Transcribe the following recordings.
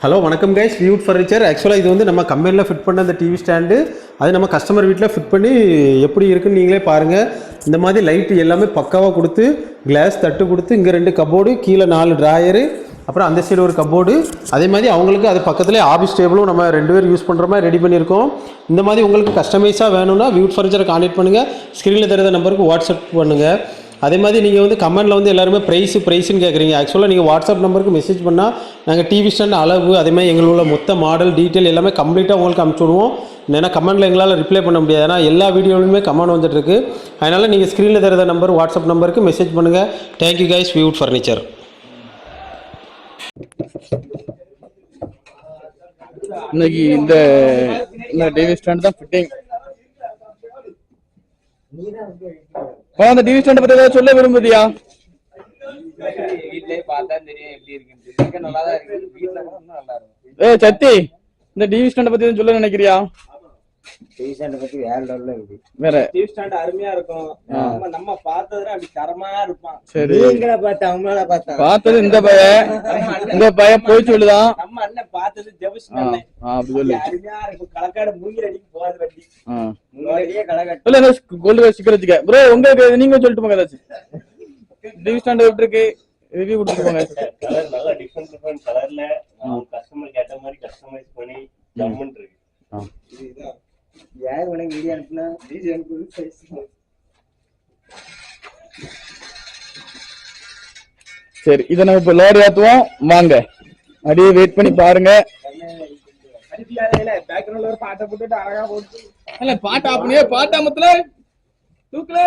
Hello வணக்கம் guys, viewed furniture. ஆக்சுவலாக இது வந்து நம்ம கம்பெனியில் ஃபிட் பண்ண அந்த டிவி ஸ்டாண்டு, அது நம்ம கஸ்டமர் வீட்டில் ஃபிட் பண்ணி எப்படி இருக்குன்னு நீங்களே பாருங்கள். இந்த மாதிரி லைட்டு எல்லாமே பக்காவாக கொடுத்து, கிளாஸ் தட்டு கொடுத்து, இங்கே 2 கபோர்டு, கீழே 4 ட்ராயரு, அப்புறம் அந்த சைடு ஒரு கபோர்டு, அதே மாதிரி அவங்களுக்கு அது பக்கத்துலேயே ஆஃபீஸ் டேபிளும் நம்ம 2 பேர் யூஸ் பண்ணுற மாதிரி ரெடி பண்ணியிருக்கோம். இந்த மாதிரி உங்களுக்கு கஸ்டமைஸாக வேணும்னா வியூட் ஃபர்னிச்சரை கான்டெக்ட் பண்ணுங்கள். ஸ்க்ரீனில் தெரியாத நம்பருக்கு வாட்ஸ்அப் பண்ணுங்கள். அதே மாதிரி நீங்கள் வந்து கமெண்டில் வந்து எல்லாருமே ப்ரைஸ்ன்னு கேட்குறீங்க. ஆக்சுவலாக நீங்கள் வாட்ஸ்அப் நம்பருக்கு மெசேஜ் பண்ணால் நாங்கள் டிவி ஸ்டாண்ட் அளவு, அதேமாதிரி எங்களோட மொத்த மாடல் டீட்டெயில் எல்லாமே கம்ப்ளீட்டாக உங்களுக்கு அனுப்பிச்சி விடுவோம். ஏன்னா கமெண்டில் எங்களால் ரிப்ளை பண்ண முடியாது, ஏன்னா எல்லா வீடியோலையுமே கமெண்ட் வந்துட்டுருக்கு. அதனால் நீங்கள் ஸ்க்ரீனில் தெரியாத நம்பர் வாட்ஸ்அப் நம்பருக்கு மெசேஜ் பண்ணுங்கள். Thank you guys, viewed furniture. இன்னைக்கு இந்த டிவி ஸ்டாண்ட் தான் ஃபிட்டிங். அந்த டிவி ஸ்டாண்ட் பத்தி ஏதாவது சொல்ல விரும்புதியா? வீட்லயே பார்த்தா தெரியும் எப்படி இருக்குன்னு. நல்லா தான் இருக்கு, வீட்ல கூட இன்னும் நல்லா இருக்கும். ஏய் சத்தி, இந்த டிவி ஸ்டாண்ட் பத்தி எதுவும் சொல்ல நினைக்கிறியா? டிவி ஸ்டாண்ட் பத்தி வேற லெவல்ல இருக்கு. வேற டிவி ஸ்டாண்ட் அருமையா இருக்கும். நம்ம பார்த்ததுல அப்படி தரமா இருப்பான். சரி, நீங்களா பார்த்தா அவங்கள பார்த்தது இந்த பையன் போய் சொல்லுதான். நம்ம அண்ணன் பார்த்தது ஜெபஸ் அண்ணன். அப்படி சொல்லு. அருமையா இருக்கும். கலக்காடு மூங்கில் அடிக்கு போகாத வண்டி. மூங்கிலேயே கலக்காடு. இல்ல கோல்டு சிக்கறதுக்கு ப்ரோ, உங்களுக்கு நீங்க சொல்லிட்டு போங்க ஏதாச்சும். டிவி ஸ்டாண்ட் எப்படி இருக்கு, ரிவ்யூ கொடுத்துட்டு போங்க. கலர் நல்லா டிஃபரெண்ட் கலர்ல கஸ்டமர் கேட்ட மாதிரி கஸ்டமைஸ் பண்ணி ஜம்முன் இருக்கு. இதுதான் யார் உனக்கு வீடியோ அனுப்புனா வீடியோ அனுப்புது சைஸ். சரி, இதை நம்ம இப்ப லோடு ஏத்துவோம், வாங்க அப்படியே வெயிட் பண்ணி பாருங்க. பேக்ரவுண்ட்ல ஒரு பாட்டை போட்டுட்டு அழகா போட்டு இல்ல பாட்டு ஆப்பனியே பாட்டாமத்துல தூக்கலை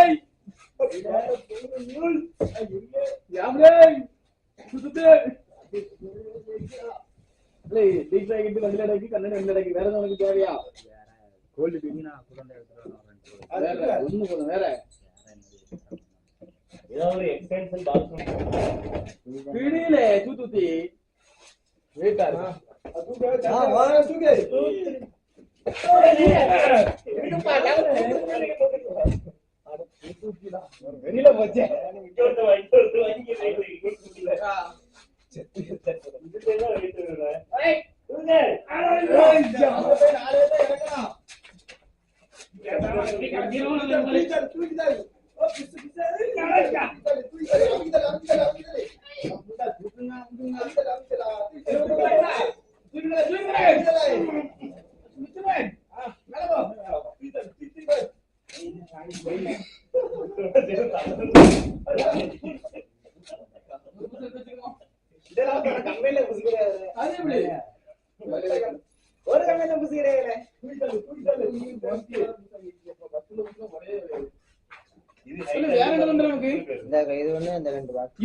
தேவையா? ஏதாவது எக்ஸ்டென்ஷன் பாத்ரூம் தூத்தி வெளியில போச்சு. ஒரு கம்மியில புசிக்கிறேன்.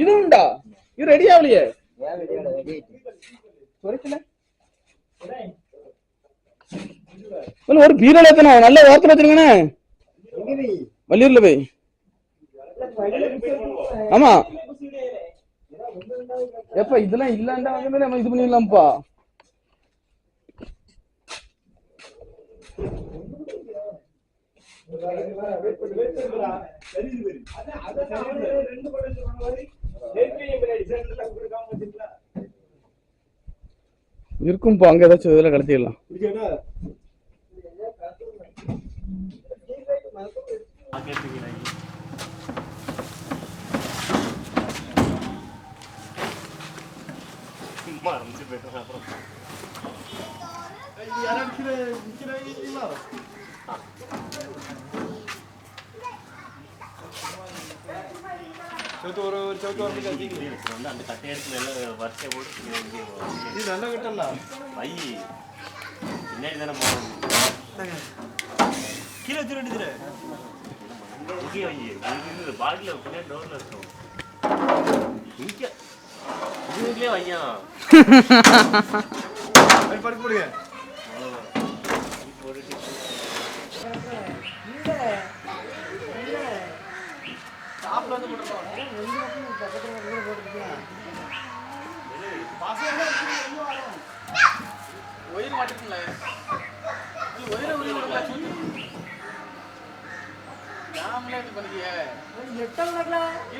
இது உண்டா? இது ரெடி ஆகலையே. ஒரு பீரோல எத்தனை நல்ல வார்த்தை வச்சிருக்கேன்னு வள்ளியூர்ல போய். ஆமா, எப்ப இதெல்லாம் இல்லாண்டா நம்ம இது பண்ணிடலாம்ப்பா. இருக்கும்பா, அங்க ஏதாச்சும் இதுல கடத்திடலாம். அந்த கட்டை இடத்துல எல்லாம் வரிசை போட்டு வை பின்னாடி தானே போகணும். கீழே வச்சு முக்கிய வை பாட்டில பின்னாடி டோர்ல இருக்கும். இதுலயே வையா போடுங்க. ஒயிர் மாட்டிக்கல, நாமளே இது பண்ணிக்க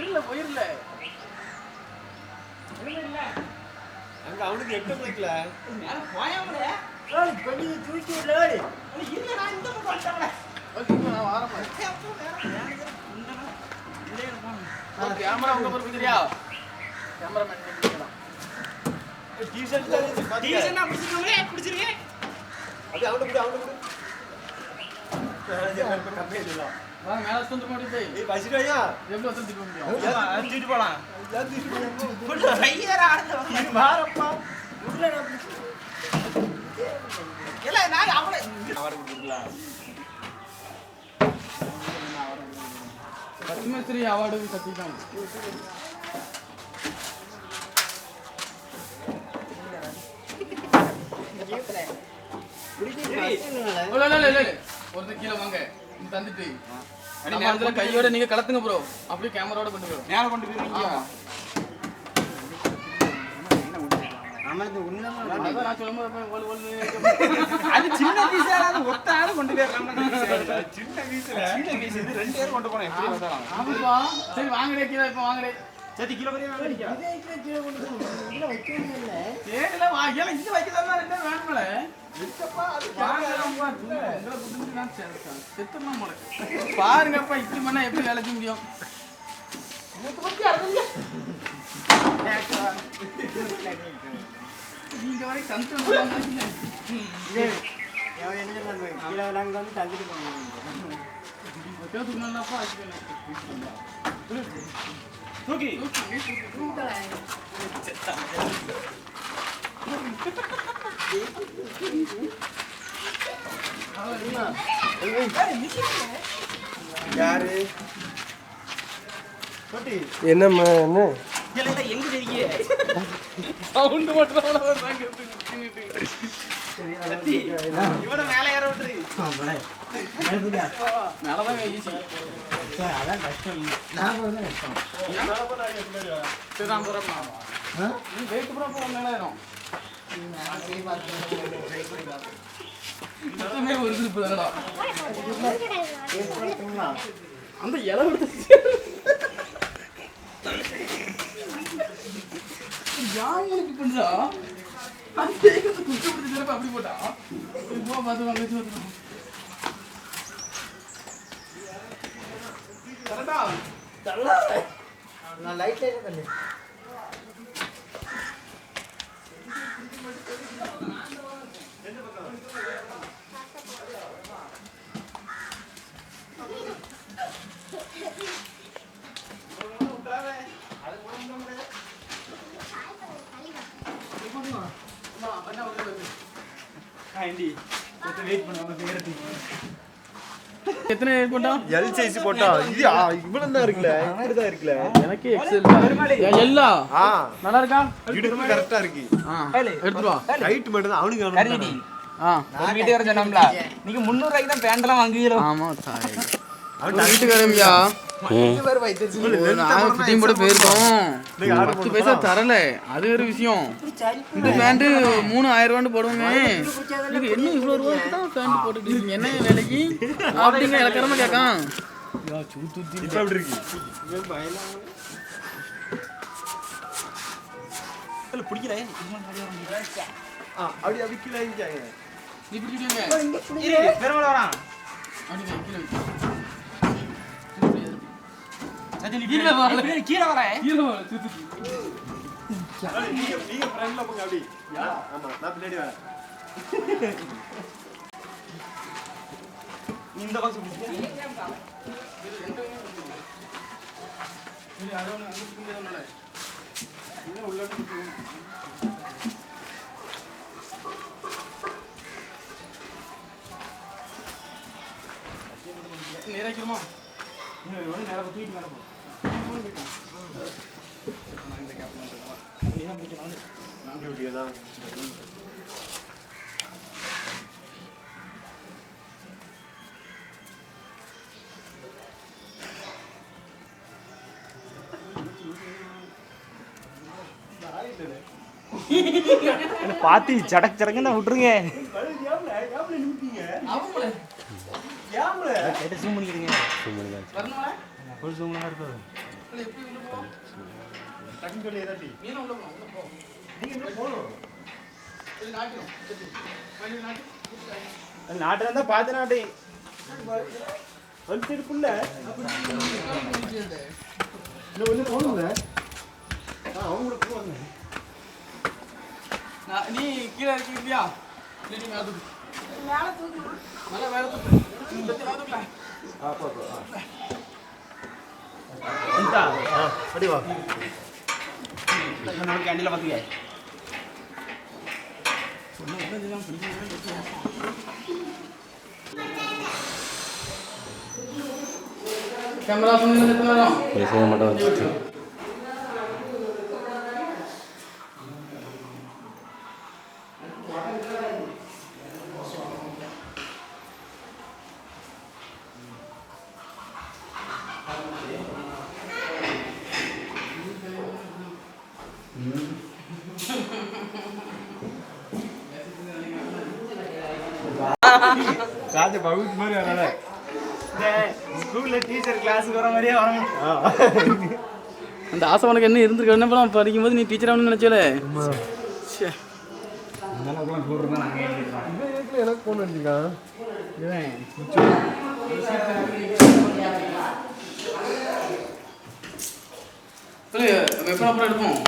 இல்ல ஒயிர்ல அவனுக்கு 8 மணிக்குல கொஞ்சம் தூக்கி விடல கேமரா உங்க பொறுப்பு தெரியா கேமரா மேன் டீஷர்ட் நான் பிடிச்சிருக்கேன் அது அவனுக்கு கொடு கம்பெனி இல்ல வாங்க மேல வந்து போடி போய் ஏய் பசிடாயா எவ்வளவு வந்து திரும்ப முடியும் தூக்கிட்டு போலாம் புள்ள ஐயரா ஆடுது மாரப்பா புள்ள இல்ல நான் அவளை அவருக்கு கொடுக்கலாம் பத்மஸ்ரீ அவார்டு கட்டிட்டாங்க ஒருத்தர் கீழே வாங்க தந்துட்டு கையோட நீங்க கலத்துங்க ப்ரோ அப்படியே கேமராவோட கொண்டு போயிடும் நேரம் கொண்டு போயிருக்கீங்க நான் சொல்லும்போது அது சின்ன பீஸா ஒத்த ஆளு கொண்டு போயிடலாம் சின்ன பீஸ் இது 2 பேர் கொண்டு போனா எப்படி வந்தாலும் ஆமாப்பா சரி வாங்கடே கீழே இப்ப வாங்கடே சரி கிலோ வரையா வாங்கிக்க கீழே கொண்டு இல்ல வைக்கவே இல்ல ஏடல வாங்கல இங்க வைக்கதா ரெண்டு வேணும்ல வெச்சப்பா அது வாங்கலாம்ப்பா உங்களை புடிச்சு நான் செத்துறலாம் போல பாருங்கப்பா இப்படி பண்ணா எப்படி வேலை செய்ய முடியும் நீங்க வரை கன்சர்ன் பண்ணாதீங்க கிலோ நாங்க வந்து தந்துட்டு போறோம் சொன்னப்பா தூக்கி யாரு போட்டி என்னம்மா என்ன எங்க தெரியே சவுண்ட் மட்டும் இவன மேல ஏற விட்டுரு மேலதான் ஈஸி அதான் கஷ்டம் நான் போறேன் சரிதான் போறோம்மா நீ வெயிட் ப்ரோ போற மேல ஏறும் மொத்தமே ஒரு குரூப் தானடா அந்த இலை எடுத்து யாருக்கு பண்றா அந்த குச்சி பிடிச்சி அப்படி போட்டா போ பார்த்து வாங்க கரெக்டா நான் லைட்ல இருக்கேன் வெயிட் பண்ணுவாங்க எத்தனை போட்டோம் எல் சைஸ் போட்டா இது இவ்வளவு தான் இருக்குல இப்படி தான் இருக்குல எனக்கு எக்ஸல் எல்லா ஆ நல்லா இருக்கா இடுப்பு கரெக்டா இருக்கு எடுத்து வா ஹைட் மட்டும் தான் அவனுக்கு வேணும் நான் வீட்டுக்கு வர சொன்னோம்ல நீங்க 300 ரூபாய்க்கு தான் பேண்ட் எல்லாம் வாங்குவீரோ ஆமா சாரி அவன் வீட்டுக்காரம்யா நான் ஃபிட்டிங் போட போயிருக்கோம் 10 பைசா தரல அது ஒரு விஷயம் இந்த பேண்ட் 3000 ரூபான்னு போடுவோங்க நீங்க என்ன இவ்வளவு ரூபாய்க்கு தான் பேண்ட் போட்டுட்டு இருக்கீங்க என்ன வேலைக்கு அப்படிங்க இலக்கரமா கேட்கான் இப்ப எப்படி இருக்கு பிடிக்கல அப்படி அப்படி கீழே இறங்கிட்டாங்க நீ பிடிச்சிடுங்க பெருமாள் வரான் அப்படி கீழே கீழே வர கீழே வர நீங்க ஃப்ரண்ட்ல போங்க அப்படி ஆமா நான் பின்னாடி வரேன் இந்த பக்கம் நேராக்கிடுமா நேரம் தூக்கிட்டு மேல போ பாத்தி சடக் சடக்குன்னு விட்டுருங்க ஜூம் பண்ணிக்கிறீங்க ஒரு ஜூம் இருக்கும் டக்குன்னு சொல்லி ஏதாட்டி மீன் உள்ள போ நாட்டு இருந்தா பார்த்து நாட்டு வந்து இருக்குல்ல இன்னும் ஒன்று போகணுங்க அவங்களுக்கு போகணும். நீ கீழே இருக்கீங்களா இல்லை நீ மேலே தூக்கு நல்லா மேலே தூக்கு தூக்கலாம் வா நமக்கு கேண்டில் பார்த்துக்க கேமரா பண்ணி எடுத்துறோம் பேசவே மட்டும் வச்சுட்டு ராஜ பகுத் மாதிரி வரல ஸ்கூல்ல டீச்சர் கிளாஸுக்கு வர மாதிரியே வரணும். அந்த ஆசை உனக்கு என்ன இருந்திருக்கு என்ன படம் படிக்கும்போது நீ டீச்சர் ஆகணும்னு நினைச்சல எனக்கு போன் வச்சுக்கா எப்போ அப்புறம் எடுப்போம்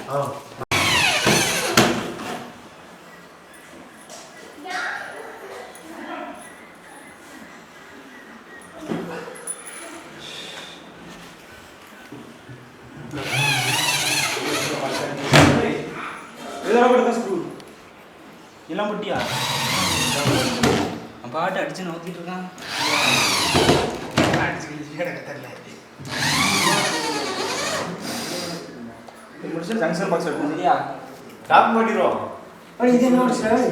எல்லாம் பட்டியா பாட்டு அடிச்சு நோக்கிட்டு இருக்கான் ஜங்ஷன் பாக்ஸ் எடுப்போம் சரியா டாப் பண்ணிடுவோம் இது என்ன சார்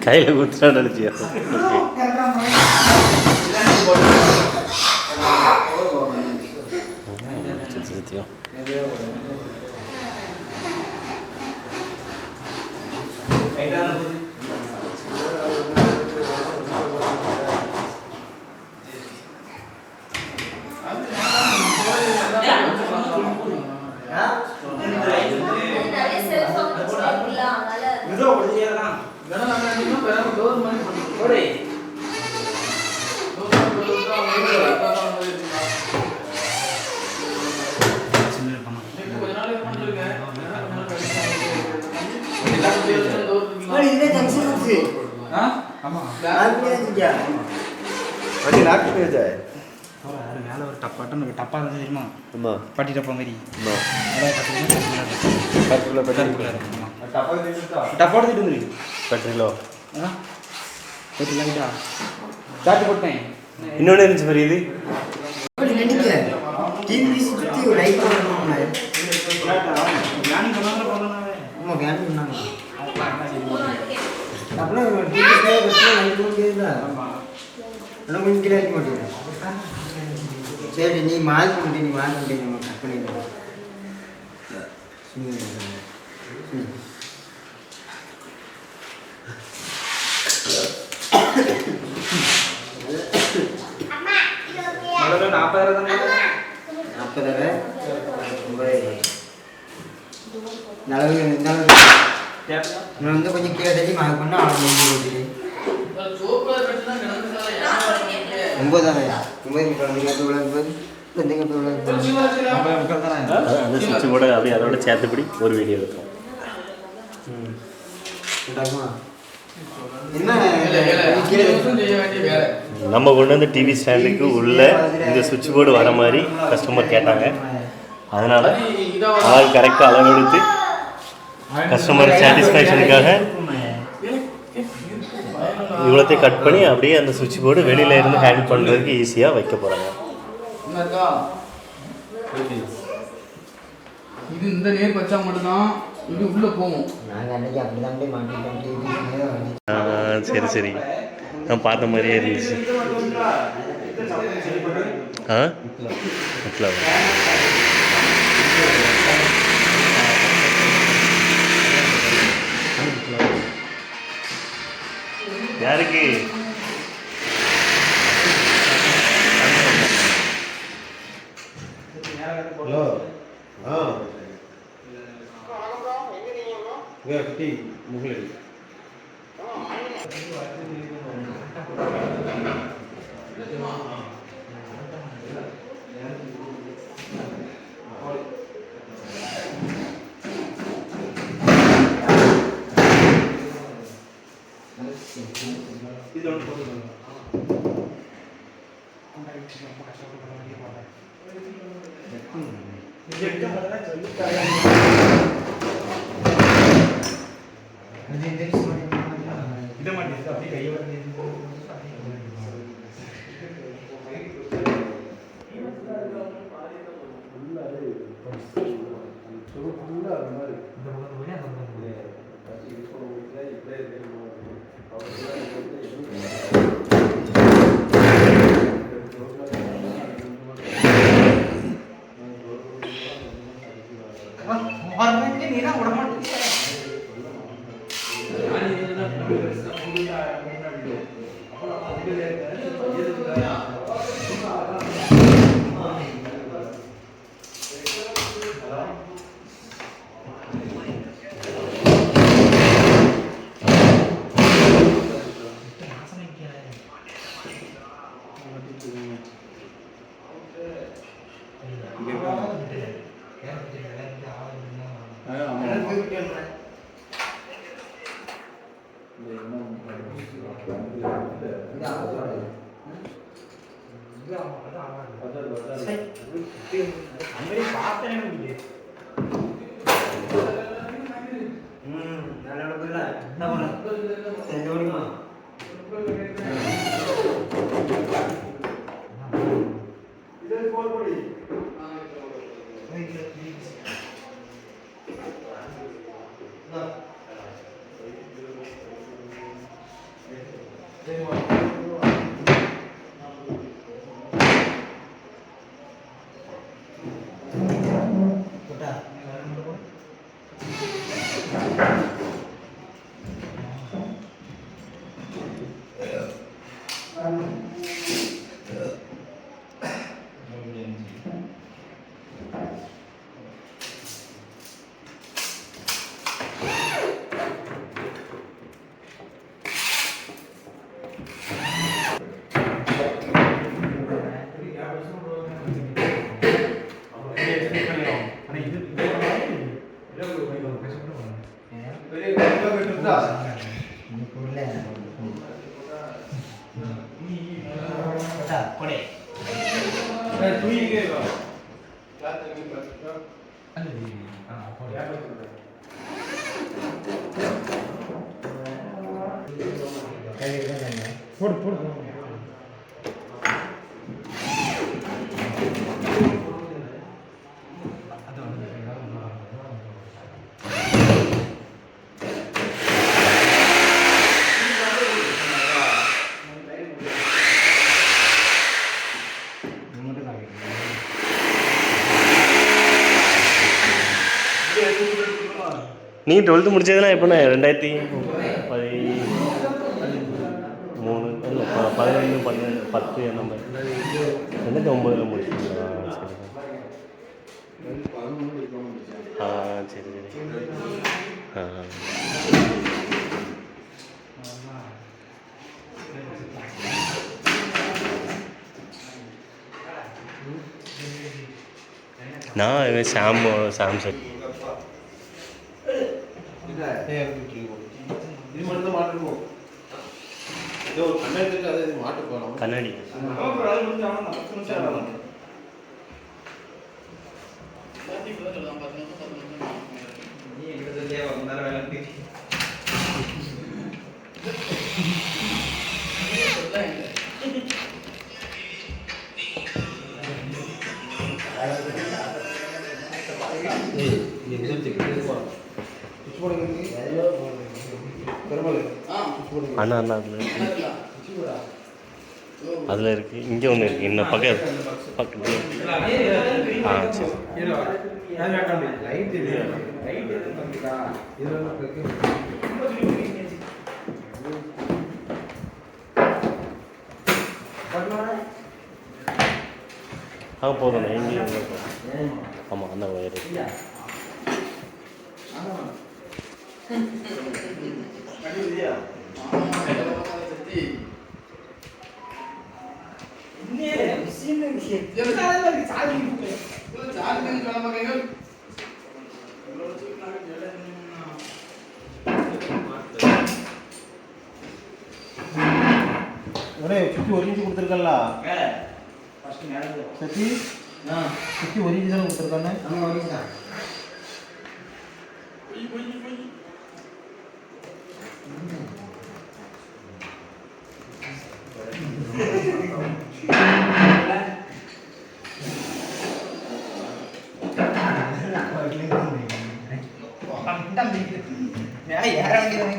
கையில் குத்துறா அடிச்சியா சத்தியம் மேலே ஒரு டப்பா இருந்துச்சு தெரியுமா பட்டி டப்பா மாதிரி டப்பா எடுத்துட்டு வந்துரு பெட்ரோலோ சார்ஜ் போட்டேன் இன்னொன்று இருந்துச்சு மாதிரி இது சரி நீ மால் பண்ணிட்டு நம்ம கட் பண்ணிடுறோம் வந்து கொஞ்சம் கீழே தள்ளி மார்க் பண்ணா அவன் 9 அந்த சுவிட்ச் கூட அப்படியே அதோட சேர்த்துப்படி ஒரு வீடியோ இருக்கும் நம்ம கொண்டு வந்து டிவி ஸ்டாண்டுக்கு உள்ள இந்த சுவிட்ச் போர்டு வர மாதிரி கஸ்டமர் கேட்டாங்க அதனால் ஆள் கரெக்டாக அளவெடுத்து கஸ்டமர் சாட்டிஸ்ஃபேக்ஷனுக்காக இவ்வளோத்தையும் கட் பண்ணி அப்படியே அந்த சுவிட்ச் போர்டு வெளியில் இருந்து ஹேண்டில் பண்ணுறதுக்கு ஈஸியாக வைக்க போகிறாங்க. இது இந்த நேர் வச்சா மட்டும்தான் இது உள்ள போகும். சரி சரி நான் பார்த்த மாதிரியே இருந்துச்சு. யாருக்கு ஹலோ ஆ குட்டி முகலடி நீ 12th முடிச்சதுனா எப்போண்ணே 2013 இல்லை 11 12 10 அந்த மாதிரி 2009 முடிச்சிங்களா? சரி சரி நான் சாம்சங் கண்ணாடி அண்ணா அண்ணா அதில் இருக்குது இங்கே ஒன்று இருக்குது இன்னும் பக்கத்து சரி போதுண்ணே இங்கே ஆமாம் அந்த ஒயர் ஒரே சுற்றி ஒரு இன்ச்சு கொடுத்துருக்கல சத்தி சுற்றி ஒரு இன்ச்சு தானே கொடுத்துருக்கானே நம்ம வரைக்கும்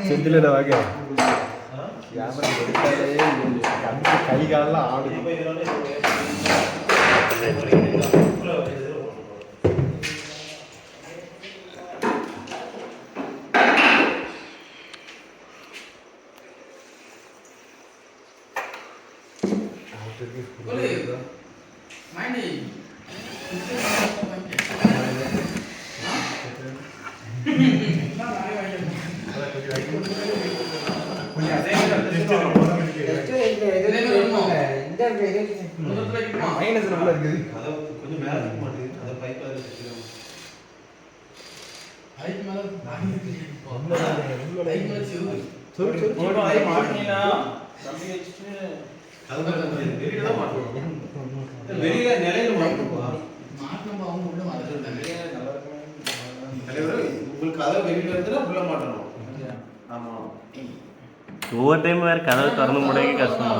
செந்திலோட வகை வியாபாரம் கை காலெல்லாம் ஆடுது. மைனஸ் உள்ள இருக்குது. கொஞ்சம் மேலே இருக்க மாட்டேங்குது அதை பைப்பாக வெளியில நிலையில உங்களுக்கு கதை வெளியில இருந்தா உள்ள மாட்டணும். ஆமா ஒவ்வொரு டைம் வேறு கதவை திறந்து முடியாது கஷ்டமா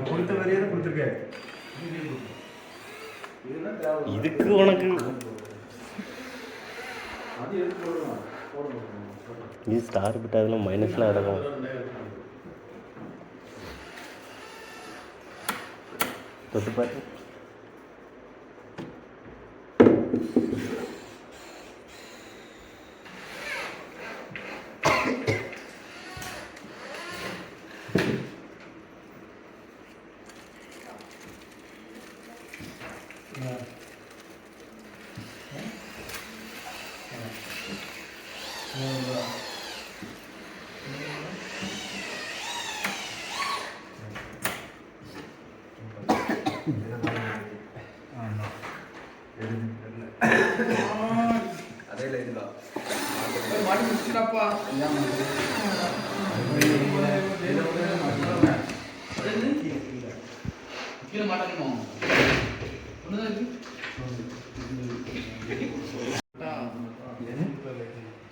கொடுத்த வரையே கொடுத்துருக்காரு. இதுக்கு உனக்கு இது ஸ்டார் பிட் அதெல்லாம் மைனஸ்லாம் இருக்கும். தொட்டு பாட்டு அதே இதுதான்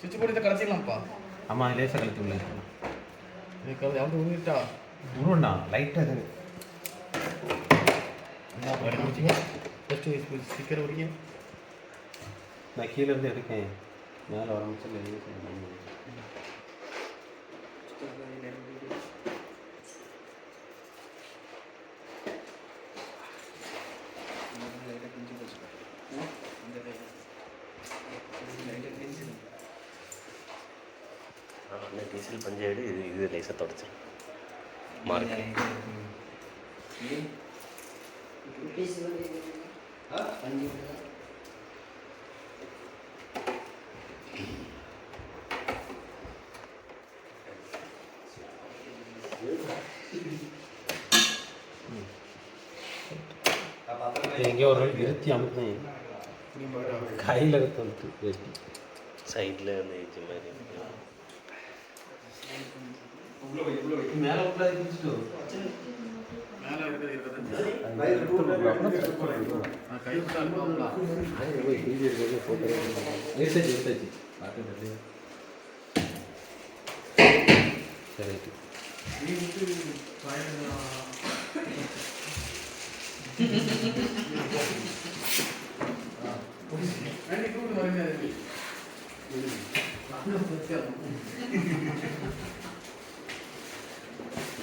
சுவிட்ச் போட்டு கடைச்சிக்கலாம்ப்பா. ஆமா லேசாக கழுத்து உள்ள எவ்வளோ உருவிட்டா உருவண்ணா லைட்டாக இது ஃபஸ்ட்டு ஸ்டிக்கர் உரிக்க நான் கீழே இருந்து எடுக்கேன் மேலே வர முடிச்சல டீசல் பஞ்சாயிடு இது லேசாக தொடச்சிடும் மார்க். எங்கேயோ ஒரு நாள் இருத்தி அமுத்தேன் கையில் எடுத்து வேஸ்ட் சைடில் அந்த ஏஜ் மாதிரி மேலே விட்டா பிடிச்சிட்டு மேலே இருக்கிறது எடுத்தாச்சு சரி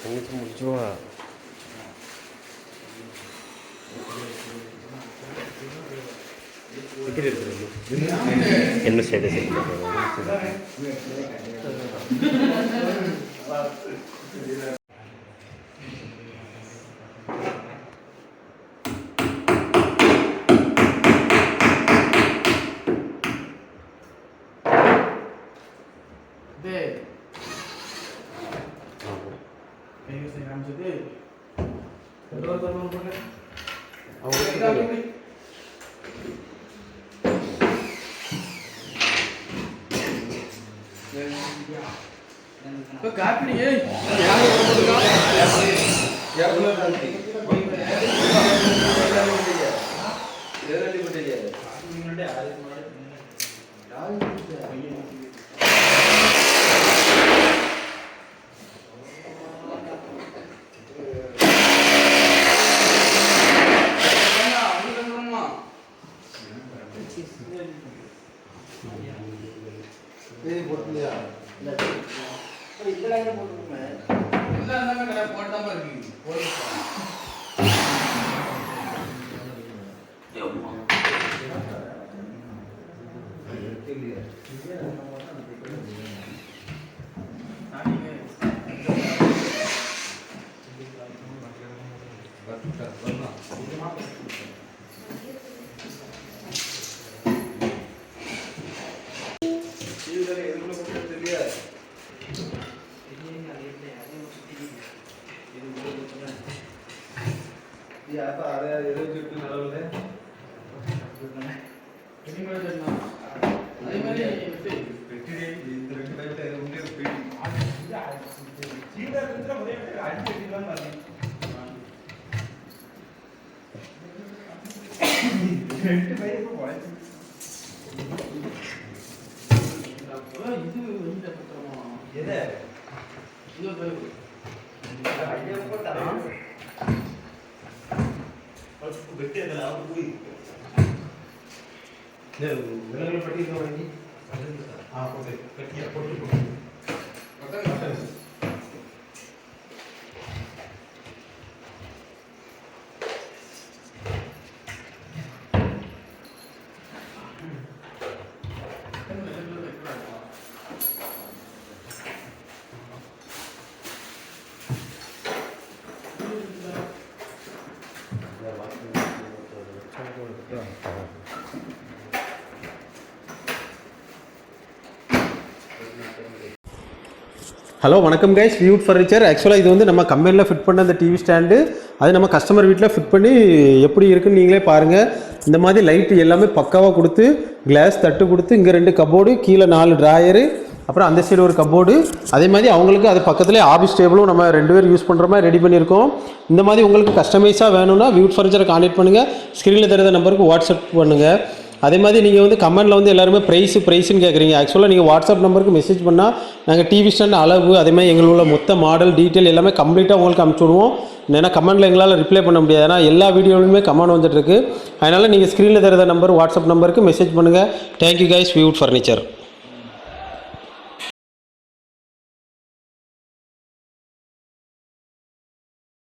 முடிச்சுவா என்ன சைடு காப்பி ஹலோ வணக்கம் கைஸ், வியூட் ஃபர்னிச்சர். ஆக்சுவலாக இது வந்து நம்ம கம்பெனியில் ஃபிட் பண்ண அந்த டிவி ஸ்டாண்டு, அது நம்ம கஸ்டமர் வீட்டில் ஃபிட் பண்ணி எப்படி இருக்குன்னு நீங்களே பாருங்கள். இந்த மாதிரி லைட்டு எல்லாமே பக்காவாக கொடுத்து, கிளாஸ் தட்டு கொடுத்து, இங்கே 2 கப்போர்டு, கீழே 4 ட்ராயரு, அப்புறம் அந்த சைடு ஒரு கப்போர்டு. அதே மாதிரி அவங்களுக்கு அது பக்கத்துலேயே ஆஃபீஸ் டேபிளும் நம்ம 2 பேர் யூஸ் பண்ணுற மாதிரி ரெடி பண்ணியிருக்கோம். இந்த மாதிரி உங்களுக்கு கஸ்டமைஸாக வேணும்னா வியூட் ஃபர்னிச்சரை கான்டெக்ட் பண்ணுங்கள். ஸ்க்ரீனில் தெரியாத நம்பருக்கு வாட்ஸ்அப் பண்ணுங்கள். அதே மாதிரி நீங்கள் வந்து கமெண்டில் வந்து எல்லாருமே ப்ரைஸுன்னு கேட்குறீங்க. ஆக்சுவலாக நீங்கள் வாட்ஸ்அப் நம்பருக்கு மெசேஜ் பண்ணால் நாங்கள் டிவி ஸ்டாண்ட் அளவு, அதேமாதிரி எங்களோட மொத்த மாடல் டீட்டெயில் எல்லாமே கம்ப்ளீட்டாக உங்களுக்கு அனுப்பிச்சி விடுவோம். ஏன்னா கமெண்டில் எங்களால் ரிப்ளை பண்ண முடியாது, ஏன்னா எல்லா வீடியோலையுமே கமெண்ட் வந்துட்டுருக்கு. அதனால் நீங்கள் ஸ்க்ரீனில் தெரியாத நம்பர் வாட்ஸ்அப் நம்பருக்கு மெசேஜ் பண்ணுங்கள். Thank you guys, viewed furniture.